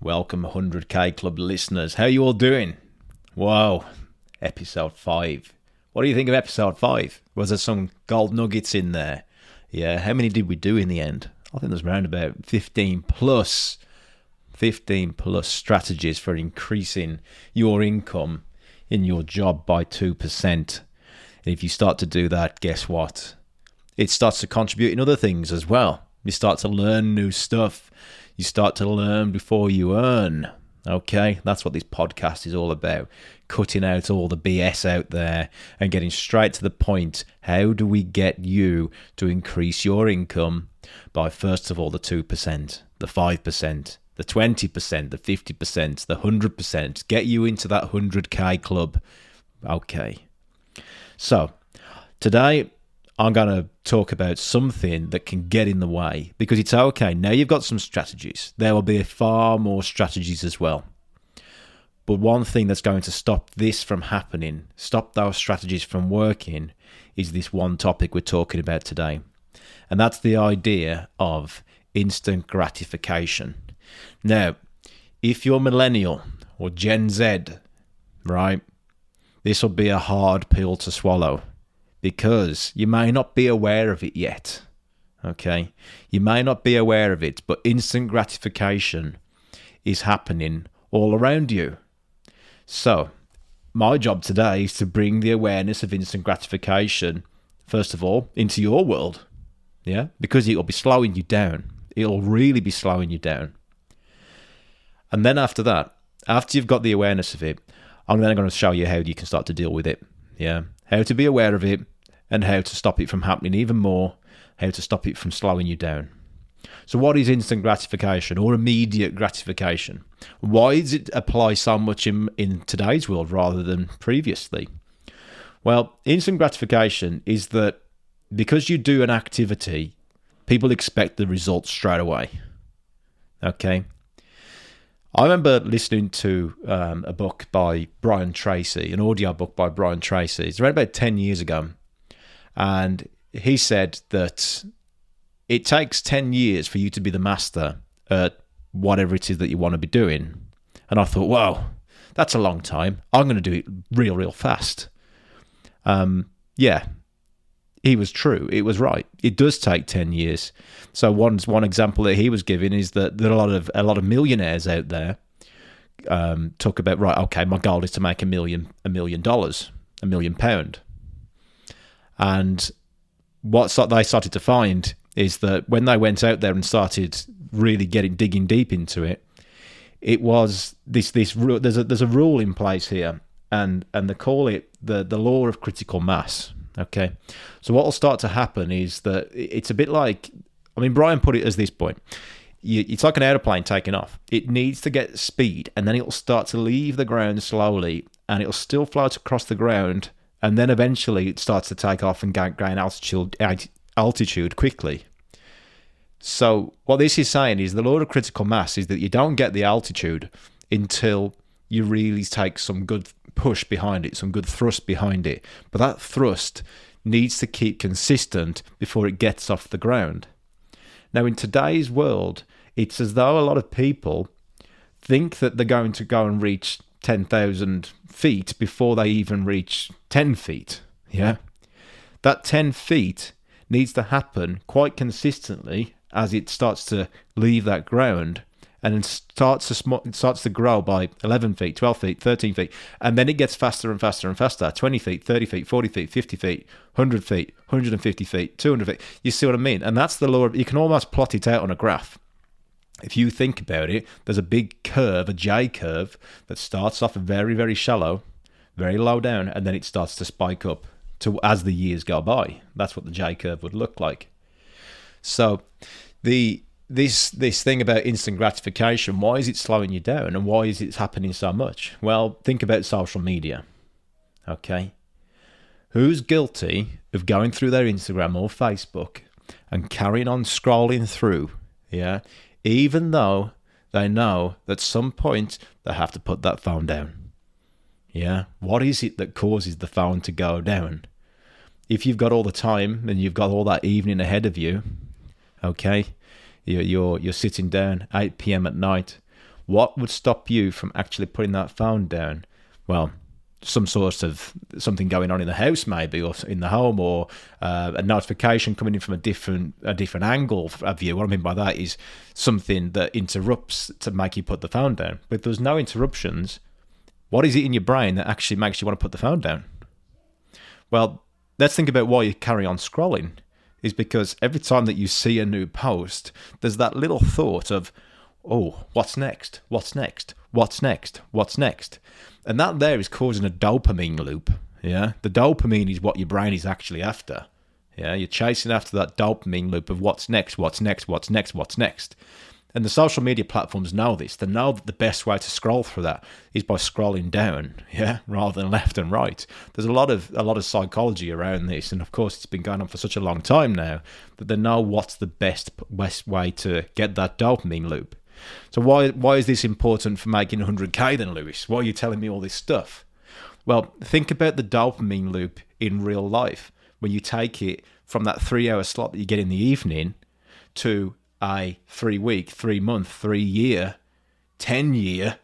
Welcome 100k Club listeners. How you all doing? Whoa, episode 5. What do you think of episode 5? Was there some gold nuggets in there? Yeah, how many did we do in the end? I think there's around about 15 plus strategies for increasing your income in your job by 2%. And if you start to do that, guess what? It starts to contribute in other things as well. You start to learn new stuff. You start to learn before you earn. Okay, that's what this podcast is all about. Cutting out all the BS out there and getting straight to the point. How do we get you to increase your income by, first of all, the 2%, the 5%, the 20%, the 50%, the 100%. Get you into that 100k club. Okay. So, today I'm going to talk about something that can get in the way, because it's okay. Now you've got some strategies. There will be far more strategies as well. But one thing that's going to stop this from happening, stop those strategies from working, is this one topic we're talking about today. And that's the idea of instant gratification. Now, if you're millennial or Gen Z, right, this will be a hard pill to swallow, because you may not be aware of it yet, okay? You may not be aware of it, but instant gratification is happening all around you. So, my job today is to bring the awareness of instant gratification, first of all, into your world, yeah? Because it'll be slowing you down. It'll really be slowing you down. And then after that, after you've got the awareness of it, I'm then going to show you how you can start to deal with it, yeah? How to be aware of it, and how to stop it from happening even more, how to stop it from slowing you down. So what is instant gratification or immediate gratification? Why does it apply so much in today's world rather than previously? Well, instant gratification is that because you do an activity, people expect the results straight away. Okay? I remember listening to a book by Brian Tracy, an audio book by Brian Tracy. It's around about 10 years ago. And he said that it takes 10 years for you to be the master at whatever it is that you want to be doing. And I thought, wow, that's a long time. I'm going to do it real fast. Yeah, he was true. It was right. It does take 10 years. So one example that he was giving is that there are a lot of millionaires out there talk about, right, okay, my goal is to make $1 million, £1 million. And what they started to find is that when they went out there and started really digging deep into it, it was this there's a rule in place here, and they call it the law of critical mass. Okay, so what will start to happen is that it's a bit like, Brian put it as this point. It's like an aeroplane taking off. It needs to get speed, and then it'll start to leave the ground slowly, and it'll still float across the ground. And then eventually it starts to take off and gain altitude quickly. So what this is saying is the law of critical mass is that you don't get the altitude until you really take some good push behind it, some good thrust behind it. But that thrust needs to keep consistent before it gets off the ground. Now, in today's world, it's as though a lot of people think that they're going to go and reach 10,000 feet before they even reach 10 feet. Yeah, that 10 feet needs to happen quite consistently as it starts to leave that ground, and it starts to grow by 11 feet, 12 feet, 13 feet, and then it gets faster and faster and faster. 20 feet, 30 feet, 40 feet, 50 feet, 100 feet, 150 feet, 200 feet. You see what I mean? And that's the law. You can almost plot it out on a graph. If you think about it, there's a big curve, a J curve, that starts off very, very shallow, very low down, and then it starts to spike up as the years go by. That's what the J curve would look like. So this thing about instant gratification, why is it slowing you down, and why is it happening so much? Well, think about social media. Okay? Who's guilty of going through their Instagram or Facebook and carrying on scrolling through, yeah, even though they know that at some point they have to put that phone down? Yeah, what is it that causes the phone to go down? If you've got all the time and you've got all that evening ahead of you, okay, you're sitting down 8 p.m. at night, What would stop you from actually putting that phone down? Well, some sort of something going on in the house, maybe, or in the home, or a notification coming in from a different angle of view. What I mean by that is something that interrupts to make you put the phone down. But if there's no interruptions, what is it in your brain that actually makes you want to put the phone down? Well, let's think about why you carry on scrolling. Is because every time that you see a new post, there's that little thought of, oh, what's next? What's next? What's next? What's next? And that there is causing a dopamine loop. Yeah, the dopamine is what your brain is actually after. Yeah, you're chasing after that dopamine loop of what's next, what's next, what's next, what's next. And the social media platforms know this. They know that the best way to scroll through that is by scrolling down, yeah, rather than left and right. There's a lot of psychology around this, and of course it's been going on for such a long time now that they know what's the best way to get that dopamine loop. So why is this important for making 100k then, Lewis? Why are you telling me all this stuff? Well, think about the dopamine loop in real life when you take it from that 3-hour slot that you get in the evening to a 3-week, 3-month, 3-year, 10-year.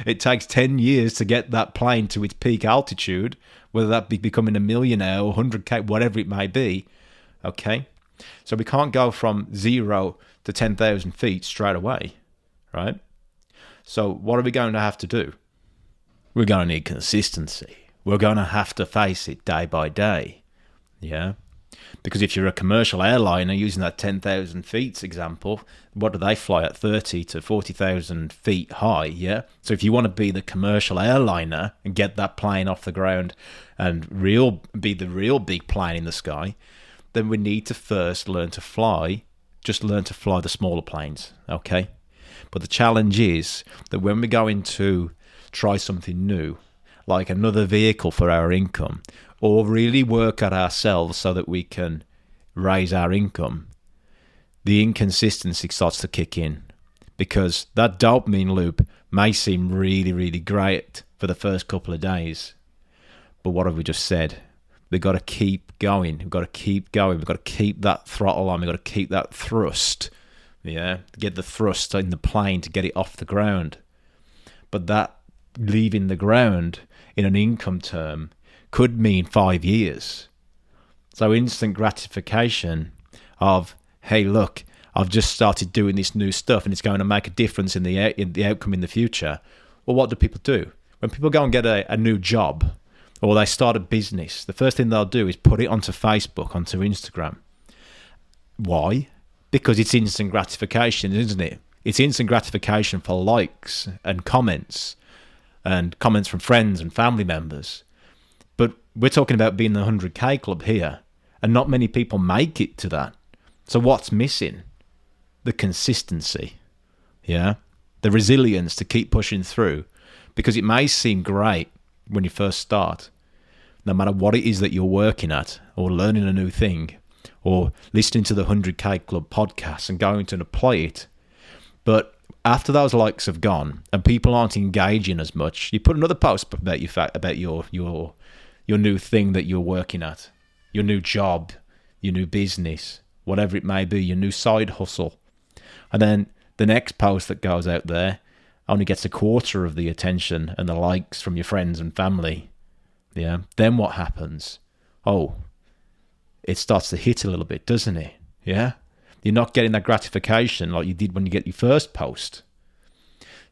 It takes 10 years to get that plane to its peak altitude, whether that be becoming a millionaire or 100k, whatever it may be. Okay? So we can't go from 0 to 10,000 feet straight away, right? So what are we going to have to do? We're going to need consistency. We're going to have to face it day by day, yeah? Because if you're a commercial airliner, using that 10,000 feet example, what do they fly at? 30 to 40,000 feet high, yeah? So if you want to be the commercial airliner and get that plane off the ground and be the real big plane in the sky, then we need to first learn to fly the smaller planes, okay? But the challenge is that when we go into try something new, like another vehicle for our income, or really work at ourselves so that we can raise our income, the inconsistency starts to kick in, because that dopamine loop may seem really, really great for the first couple of days. But what have we just said? We've got to keep going. We've got to keep going. We've got to keep that throttle on. We've got to keep that thrust. Yeah, get the thrust in the plane to get it off the ground. But that leaving the ground in an income term could mean 5 years. So instant gratification of, hey, look, I've just started doing this new stuff and it's going to make a difference in the outcome in the future. Well, what do people do? When people go and get a new job, or they start a business, the first thing they'll do is put it onto Facebook, onto Instagram. Why? Because it's instant gratification, isn't it? It's instant gratification for likes and comments from friends and family members. But we're talking about being the 100k club here, and not many people make it to that. So what's missing? The consistency, yeah? The resilience to keep pushing through, because it may seem great when you first start, no matter what it is that you're working at, or learning a new thing, or listening to the 100k Club podcast and going to apply it. But after those likes have gone and people aren't engaging as much, you put another post about your new thing that you're working at, your new job, your new business, whatever it may be, your new side hustle. And then the next post that goes out there only gets a quarter of the attention and the likes from your friends and family. Yeah. Then what happens? Oh, it starts to hit a little bit, doesn't it? Yeah. You're not getting that gratification like you did when you get your first post.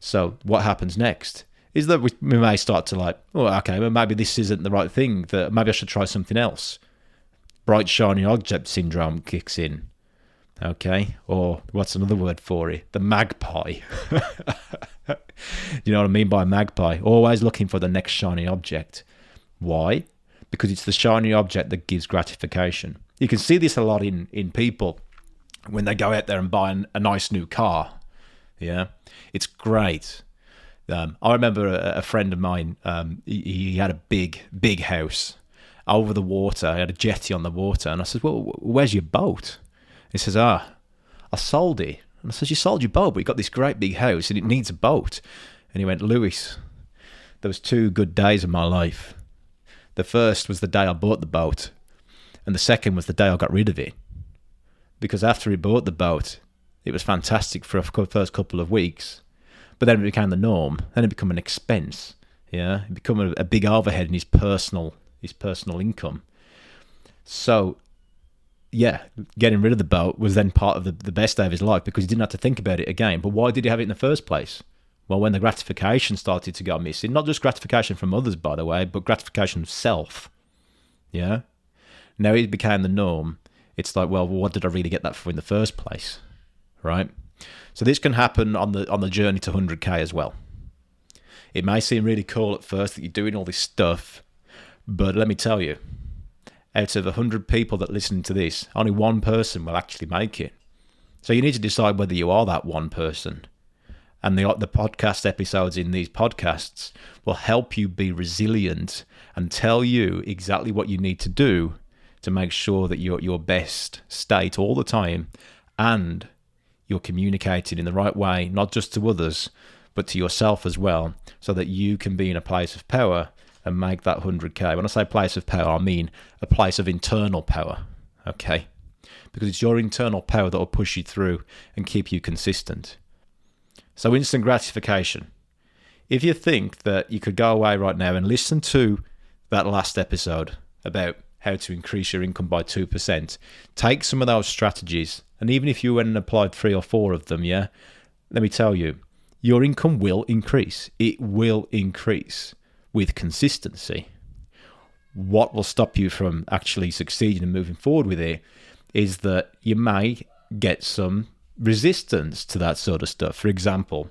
So what happens next is that we may start to like, oh, okay, well, maybe this isn't the right thing. That maybe I should try something else. Bright, shiny object syndrome kicks in. Okay. Or what's another word for it? The magpie. You know what I mean by magpie? Always looking for the next shiny object. Why? Because it's the shiny object that gives gratification. You can see this a lot in people when they go out there and buy a nice new car. Yeah, it's great. I remember a friend of mine, he had a big house over the water. He had a jetty on the water. And I said, well, where's your boat? He says, I sold it. And I said, you sold your boat, but you got this great big house and it needs a boat. And he went, Lewis, there was 2 good days of my life. The first was the day I bought the boat. And the second was the day I got rid of it. Because after he bought the boat, It was fantastic for a first couple of weeks, but then it became the norm. Then it became an expense. Yeah, it became a big overhead in his personal income. So, yeah, getting rid of the boat was then part of the best day of his life because he didn't have to think about it again. But why did he have it in the first place? Well, when the gratification started to go missing, not just gratification from others, by the way, but gratification of self. Yeah. Now it became the norm. It's like, well, what did I really get that for in the first place? Right? So this can happen on the journey to 100K as well. It may seem really cool at first that you're doing all this stuff, but let me tell you, out of 100 people that listen to this, only one person will actually make it. So you need to decide whether you are that one person. And the podcast episodes in these podcasts will help you be resilient and tell you exactly what you need to do to make sure that you're at your best state all the time and you're communicating in the right way, not just to others, but to yourself as well, so that you can be in a place of power and make that 100K. When I say place of power, I mean a place of internal power, okay? Because it's your internal power that will push you through and keep you consistent. So instant gratification. If you think that you could go away right now and listen to that last episode about how to increase your income by 2%, take some of those strategies, and even if you went and applied 3 or 4 of them, yeah, let me tell you, your income will increase. It will increase with consistency. What will stop you from actually succeeding and moving forward with it is that you may get some resistance to that sort of stuff. For example,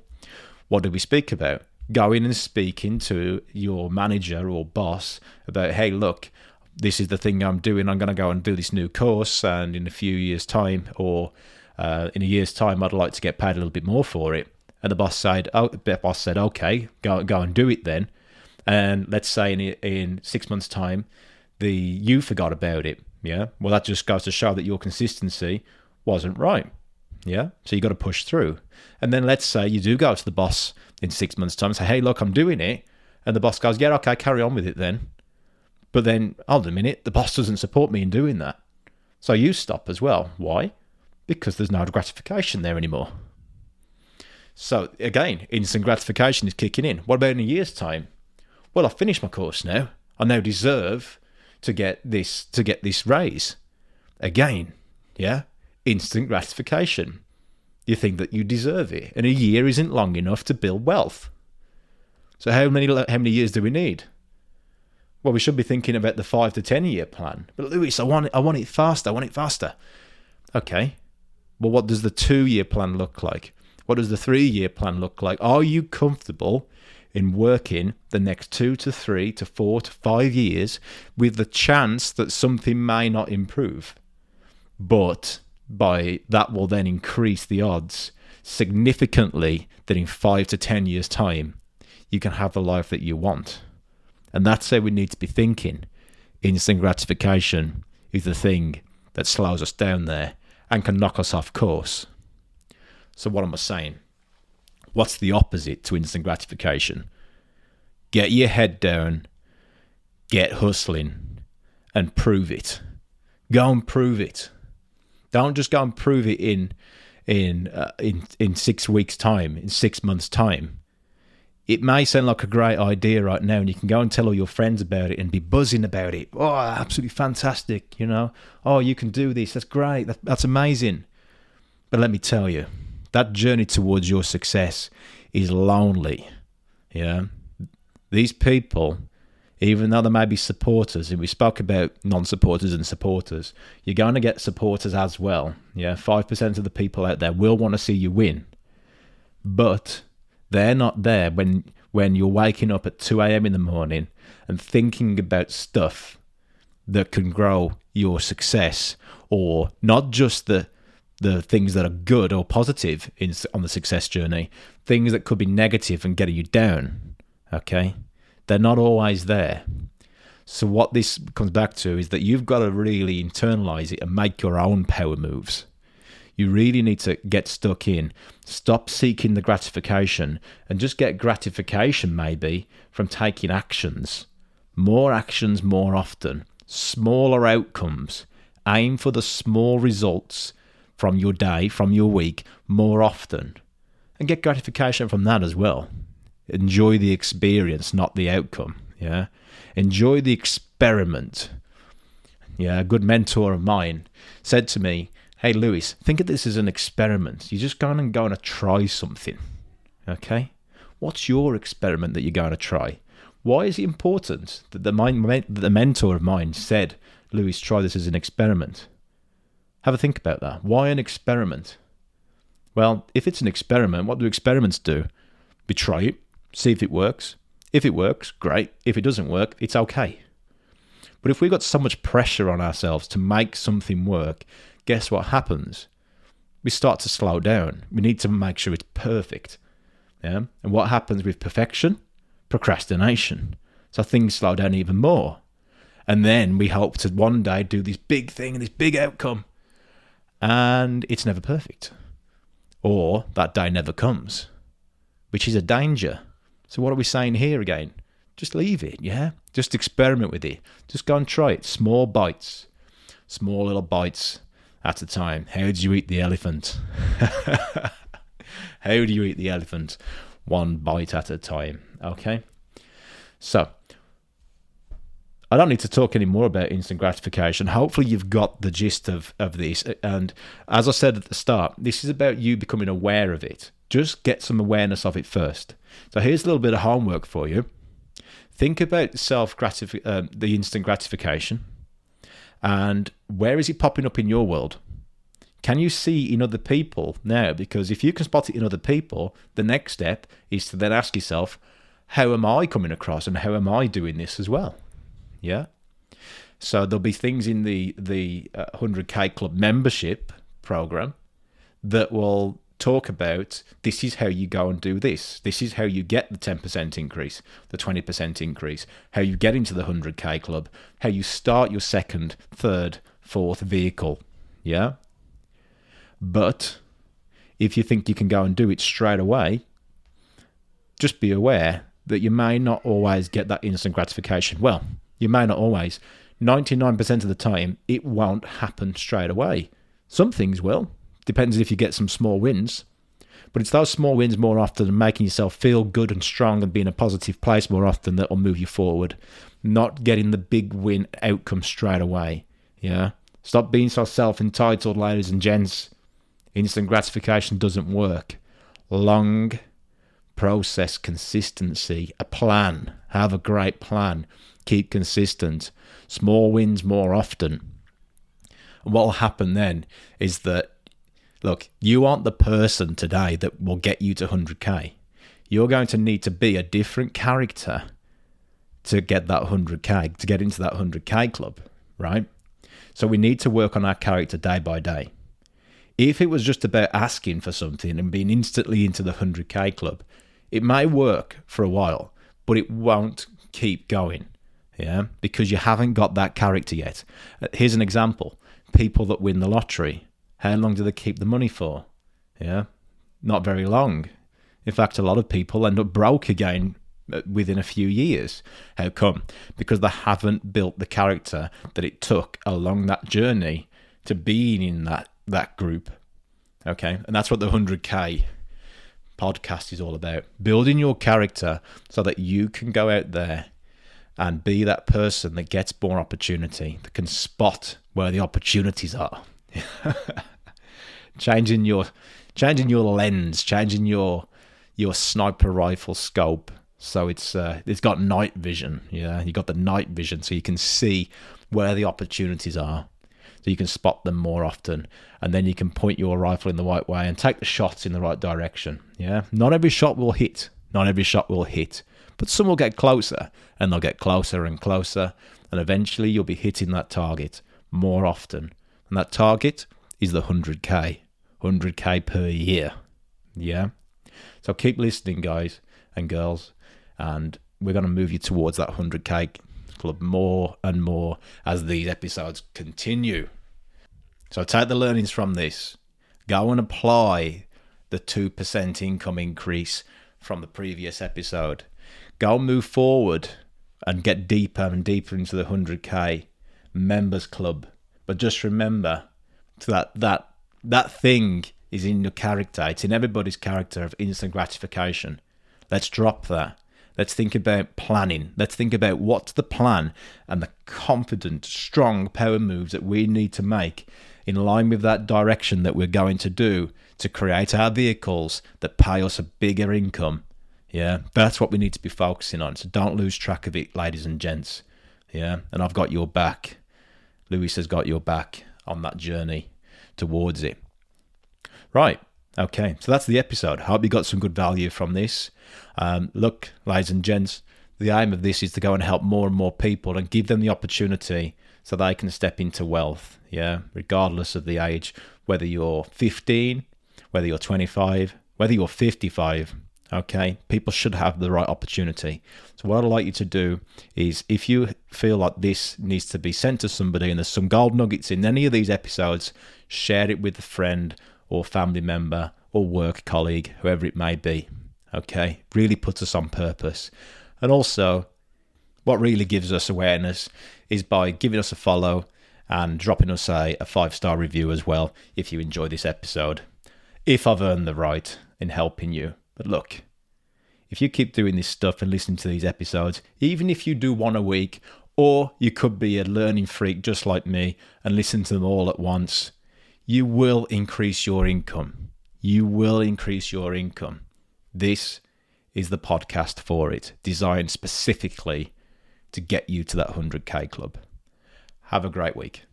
what did we speak about? Going and speaking to your manager or boss about, hey, look, this is the thing I'm doing. I'm going to go and do this new course, and in a few years' time, or in a year's time, I'd like to get paid a little bit more for it. And the boss said, okay, go and do it then. And let's say in 6 months' time, you forgot about it. Yeah. Well, that just goes to show that your consistency wasn't right. Yeah. So you got to push through. And then let's say you do go to the boss in 6 months' time and say, hey, look, I'm doing it. And the boss goes, yeah, okay, carry on with it then. But then, hold a minute, the boss doesn't support me in doing that. So you stop as well. Why? Because there's no gratification there anymore. So again, instant gratification is kicking in. What about in a year's time? Well, I've finished my course now. I now deserve to get this raise. Again, yeah, instant gratification. You think that you deserve it, and a year isn't long enough to build wealth. So how many years do we need? Well, we should be thinking about the 5 to 10 year plan. But Lewis, I want it faster. Okay. Well, what does the 2-year plan look like? What does the 3-year plan look like? Are you comfortable in working the next 2 to 3 to 4 to 5 years with the chance that something may not improve? But by that will then increase the odds significantly that in 5 to 10 years' time, you can have the life that you want. And that's how we need to be thinking. Instant gratification is the thing that slows us down there and can knock us off course. So what am I saying? What's the opposite to instant gratification? Get your head down, get hustling, and prove it. Go and prove it. Don't just go and prove it in 6 weeks' time, in 6 months' time. It may sound like a great idea right now, and you can go and tell all your friends about it and be buzzing about it. Oh, absolutely fantastic, you know. Oh, you can do this. That's great. That's amazing. But let me tell you, that journey towards your success is lonely. Yeah. These people, even though they may be supporters, and we spoke about non-supporters and supporters, you're going to get supporters as well. Yeah. 5% of the people out there will want to see you win. But they're not there when you're waking up at 2 a.m. in the morning and thinking about stuff that can grow your success, or not just the things that are good or positive on the success journey, things that could be negative and getting you down, okay? They're not always there. So what this comes back to is that you've got to really internalize it and make your own power moves. You really need to get stuck in. Stop seeking the gratification and just get gratification maybe from taking actions. More actions more often. Smaller outcomes. Aim for the small results from your day, from your week, more often, and get gratification from that as well. Enjoy the experience, not the outcome. Yeah, enjoy the experiment. Yeah, a good mentor of mine said to me, "Hey, Lewis, think of this as an experiment. You're just going to try something. Okay, what's your experiment that you're going to try? Why is it important that the mentor of mine said, Lewis, try this as an experiment? Have a think about that. Why an experiment? Well, if it's an experiment, what do experiments do? We try it, see if it works. If it works, great. If it doesn't work, it's okay. But if we've got so much pressure on ourselves to make something work, guess what happens? We start to slow down. We need to make sure it's perfect. Yeah? And what happens with perfection? Procrastination. So things slow down even more. And then we hope to one day do this big thing and this big outcome. And it's never perfect. Or that day never comes, which is a danger. So what are we saying here again? Just leave it, yeah? Just experiment with it. Just go and try it. Small bites. Small little bites at a time. How do you eat the elephant? How do you eat the elephant? One bite at a time, okay? So, I don't need to talk any more about instant gratification. Hopefully you've got the gist of this. And as I said at the start, this is about you becoming aware of it. Just get some awareness of it first. So here's a little bit of homework for you. Think about the instant gratification, and where is it popping up in your world? Can you see in other people now? Because if you can spot it in other people, the next step is to then ask yourself, how am I coming across and how am I doing this as well? Yeah. So there'll be things in the 100K Club membership program that will talk about, this is how you go and do this. This is how you get the 10% increase, the 20% increase, how you get into the 100K Club, how you start your second, third, fourth vehicle. Yeah. But if you think you can go and do it straight away, just be aware that you may not always get that instant gratification. Well, you may not always. 99% of the time, it won't happen straight away. Some things will. Depends if you get some small wins. But it's those small wins more often and making yourself feel good and strong and be in a positive place more often that will move you forward. Not getting the big win outcome straight away. Yeah. Stop being so self-entitled, ladies and gents. Instant gratification doesn't work. Long process, consistency, a plan. Have a great plan. Keep consistent. Small wins more often. And what will happen then is that, look, you aren't the person today that will get you to 100K. You're going to need to be a different character to get that 100K, to get into that 100K club, right? So we need to work on our character day by day. If it was just about asking for something and being instantly into the 100K club, it may work for a while, but it won't keep going, yeah, because you haven't got that character yet. Here's an example. People that win the lottery, how long do they keep the money for? Yeah, not very long. In fact, a lot of people end up broke again within a few years. How come? Because they haven't built the character that it took along that journey to being in that group. Okay, and that's what the 100K podcast is all about. Building your character so that you can go out there and be that person that gets more opportunity, that can spot where the opportunities are. changing your lens, changing your sniper rifle scope, so it's got night vision. Yeah, you got the night vision, so you can see where the opportunities are, so you can spot them more often, and then you can point your rifle in the right way and take the shots in the right direction. Yeah, not every shot will hit. But some will get closer, and they'll get closer and closer, and eventually you'll be hitting that target more often. And that target is the 100K per year. Yeah? So keep listening, guys and girls, and we're going to move you towards that 100K club more and more as these episodes continue. So take the learnings from this. Go and apply the 2% income increase from the previous episode. Go move forward and get deeper and deeper into the 100K members club. But just remember that That thing is in your character. It's in everybody's character of instant gratification. Let's drop that. Let's think about planning. Let's think about what's the plan and the confident, strong power moves that we need to make in line with that direction that we're going to do to create our vehicles that pay us a bigger income. Yeah, that's what we need to be focusing on. So don't lose track of it, ladies and gents. Yeah, and I've got your back. Lewis has got your back on that journey towards it. Right. Okay, so that's the episode. I hope you got some good value from this. Look, ladies and gents, the aim of this is to go and help more and more people and give them the opportunity so they can step into wealth, yeah, regardless of the age, whether you're 15, whether you're 25, whether you're 55, okay? People should have the right opportunity. So what I'd like you to do is, if you feel like this needs to be sent to somebody and there's some gold nuggets in any of these episodes, share it with a friend or family member or work colleague, whoever it may be, okay? Really puts us on purpose. And also, what really gives us awareness is by giving us a follow and dropping us a 5-star review as well if you enjoy this episode, if I've earned the right in helping you. But look, if you keep doing this stuff and listening to these episodes, even if you do one a week, or you could be a learning freak just like me and listen to them all at once, you will increase your income. You will increase your income. This is the podcast for it, designed specifically to get you to that 100K club. Have a great week.